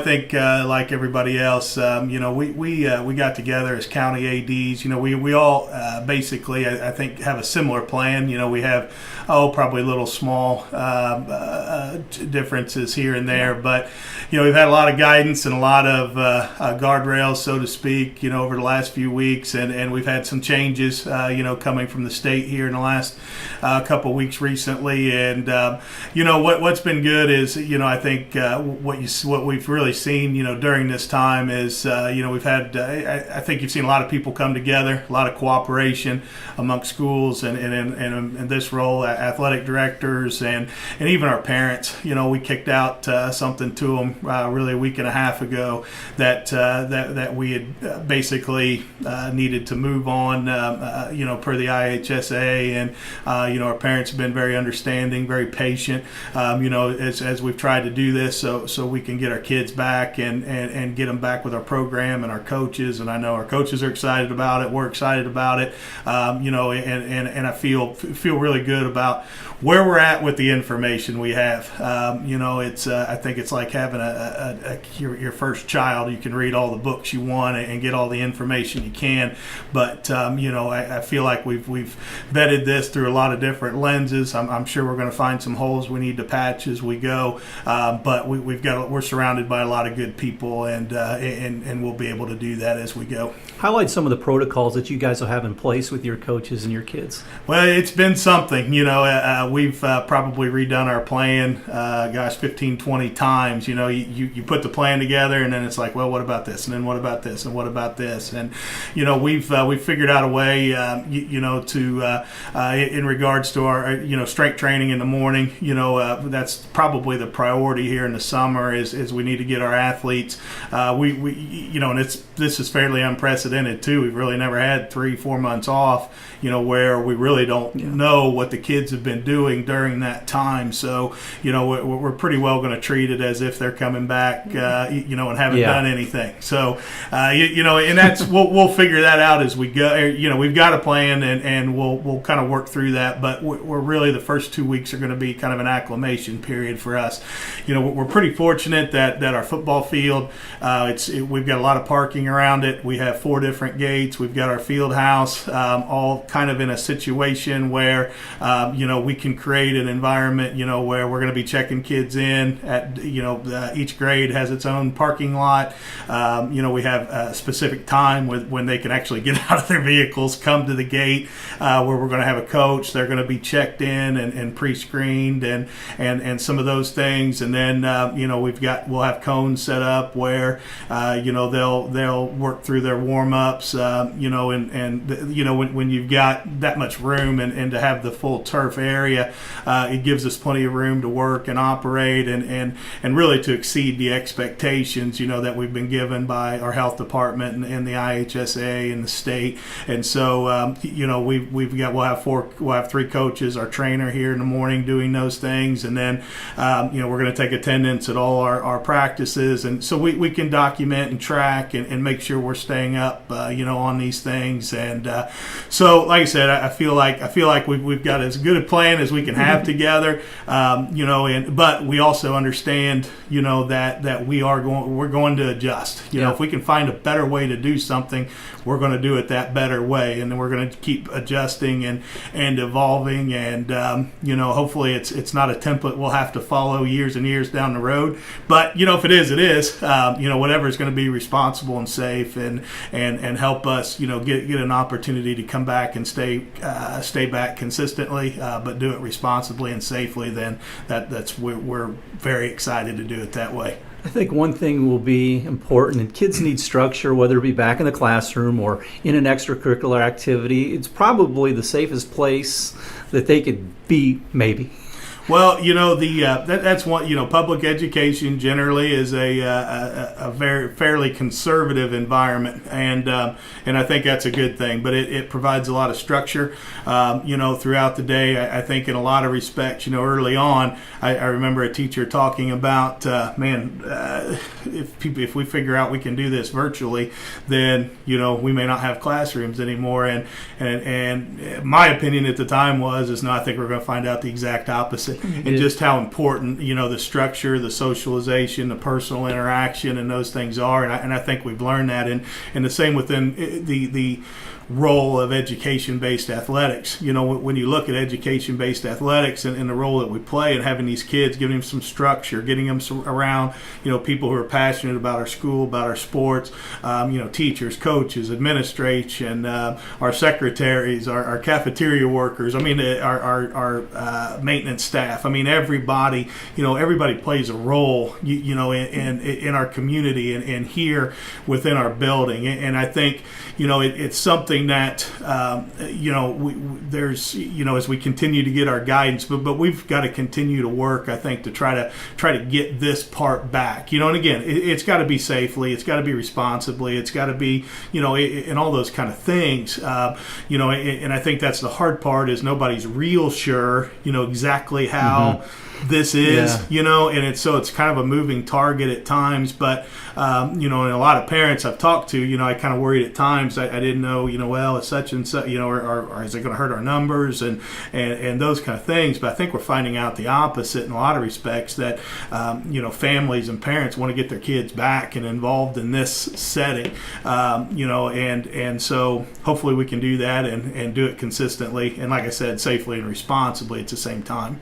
I think like everybody else, we got together as county ADs. We all basically, I think, have a similar plan. We have probably little small differences here and there, but we've had a lot of guidance and a lot of guardrails, so to speak, over the last few weeks, and we've had some changes, coming from the state here in the last couple weeks recently, and what's been good is I think what we've really seen during this time is we've had I think you've seen a lot of people come together, a lot of cooperation among schools and in this role, athletic directors and even our parents. We kicked out something to them really a week and a half ago that we had basically needed to move on per the IHSA, and our parents have been very understanding, very patient, as we've tried to do this so we can get our kids back and get them back with our program and our coaches. And I know our coaches are excited about it. We're excited about it. And I feel really good about where we're at with the information we have. It's I think it's like having your first child. You can read all the books you want and get all the information you can, but I feel like we've vetted this through a lot of different lenses. I'm sure we're going to find some holes we need to patch as we go, but we're surrounded by a lot of good people, and we'll be able to do that as we go. Highlight some of the protocols that you guys will have in place with your coaches and your kids. Well, it's been something. We've probably redone our plan, 15, 20 times. You put the plan together, and then it's like, well, what about this? And then what about this? And what about this? And we've figured out a way, to in regards to our strength training in the morning. That's probably the priority here in the summer. Is we need to get our athletes. And this is fairly unprecedented too. We've really never had 3-4 months off, where we really don't know what the kids have been doing during that time. So, we're pretty well going to treat it as if they're coming back, and haven't done anything. So, and that's we'll figure that out as we go. We've got a plan, and we'll kind of work through that. But we're really, the first 2 weeks are going to be kind of an acclimation period for us. We're pretty fortunate that our football field, we've got a lot of parking around it. We have 4 different gates. We've got our field house, all kind of in a situation where we can create an environment where we're going to be checking kids in at each grade has its own parking lot. We have a specific time when they can actually get out of their vehicles, come to the gate, where we're going to have a coach. They're going to be checked in and pre-screened and some of those things. And then we'll have cones set up where they'll work through their warm-ups, when you've got that much room and to have the full turf area, it gives us plenty of room to work and operate and really to exceed the expectations that we've been given by our health department and the IHSA and the state. And so we'll have 3 coaches, our trainer here in the morning doing those things, and then we're going to take attendance at all our practices, and so we can document and track and make sure we're staying up on these things. And so like I said, I feel like we've got as good a plan as we can have together, but we also understand that we're going to adjust. If we can find a better way to do something, we're going to do it that better way, and then we're going to keep adjusting and evolving, and hopefully it's not a template we'll have to follow years and years down the road. But if it is, it is. Whatever is going to be responsible and safe and help us get an opportunity to come back and stay back consistently, but do it responsibly and safely. Then we're very excited to do it that way. I think one thing will be important, and kids need structure, whether it be back in the classroom or in an extracurricular activity. It's probably the safest place that they could be, maybe. Well, that's one. Public education generally is a very fairly conservative environment, and I think that's a good thing. But it provides a lot of structure, throughout the day. I think in a lot of respects, early on, I remember a teacher talking about, if we figure out we can do this virtually, then we may not have classrooms anymore. And my opinion at the time was no, I think we're going to find out the exact opposite. and just how important, you know, the structure, the socialization, the personal interaction, and those things are. And I think we've learned that. And the same within the role of education-based athletics. You know, when you look at education-based athletics and the role that we play and having these kids, giving them some structure, getting them around, you know, people who are passionate about our school, about our sports, you know, teachers, coaches, administration, our secretaries, our cafeteria workers, I mean, our maintenance staff. I mean, everybody, you know, everybody plays a role, you know, in our community and here within our building. And I think, you know, it's something that you know, there's, you know, as we continue to get our guidance, but we've got to continue to work, I think, to try to get this part back, you know. And again, it's got to be safely, it's got to be responsibly, it's got to be, you know, and all those kind of things, you know. And I think that's the hard part, is nobody's real sure, you know, exactly how this is, you know, and it's kind of a moving target at times. But you know, and a lot of parents I've talked to, you know, I kind of worried at times. I didn't know, you know, well, it's such and such, you know, or is it going to hurt our numbers and those kind of things. But I think we're finding out the opposite in a lot of respects, that you know, families and parents want to get their kids back and involved in this setting, you know, and so hopefully we can do that and do it consistently, and like I said, safely and responsibly at the same time.